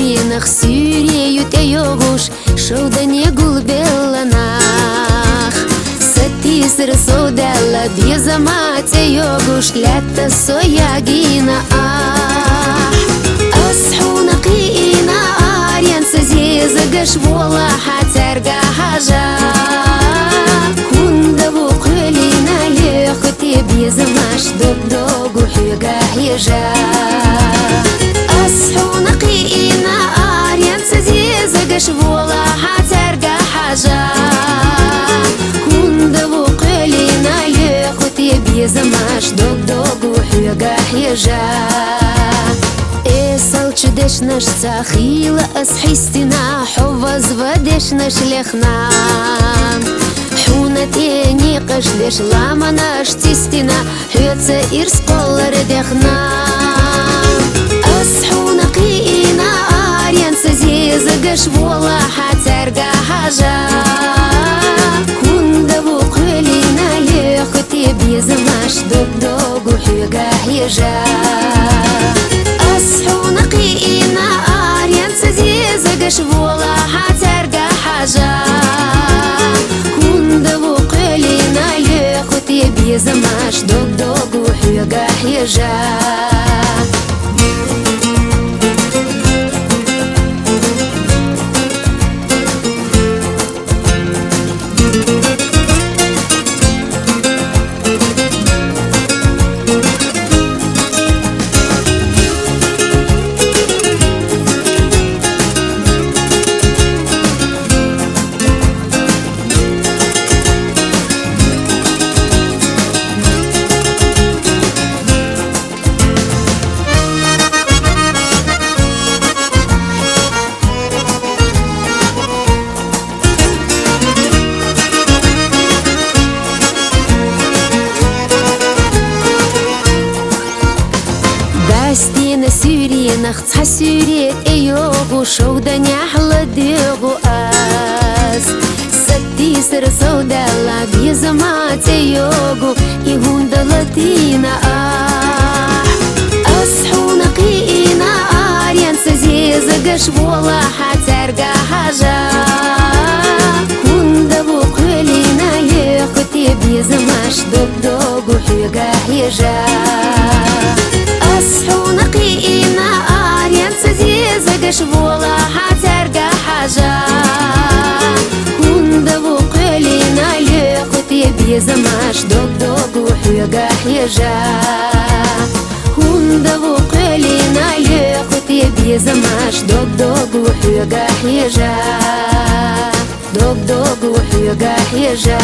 сюренах сюреют йогуш, шоудане гулбеланах. Сатиср содала безамать йогуш, лята соягина أصحونا قينا آريان سزيزقش والله حترقى حاجة كون دبو قلينا يختي بيزماش دوب دوب وحيقا حيجا أصحونا قينا آريان سزيزقش والله حترقى حاجة كون دبو قلينا يختي بيزماش دوب دوب وحيقا حيجا Салчидеш наш цахила асхистина, ховаз вадеш наш лехна. Хуна тени кашлеш лама наш тистина, хёца ирс коллар дехна. Асхуна киина арьян сазизагаш вола хатарга хажа. Кунда букулина лехти безмаш доб догу хюга хижа. أصحونا قينا آريان سزيزقش والله حترقى حاجة كون دبو قلينا يختي بيزماش دوق دوق وحيقا حيجا Стена сюренах цхасюрет эйогу шоуда няхла дегу аз Сатиср саудала безамат эйогу и гунда латина Асхуна киина арьян сазизагаш вола хатарга хажа Гунда букулина лехти безамаш доб догу хюга хижа أصحونا قينا آريان سزيزقش والله حترقى حاجة كون دبو قلينا لقتي بيزماش دوق دوق وحيقا حيجا كون دبو قلينا لقتي بيزماش دوق دوق وحيقا حيجا دوق دوق وحيقا حيجا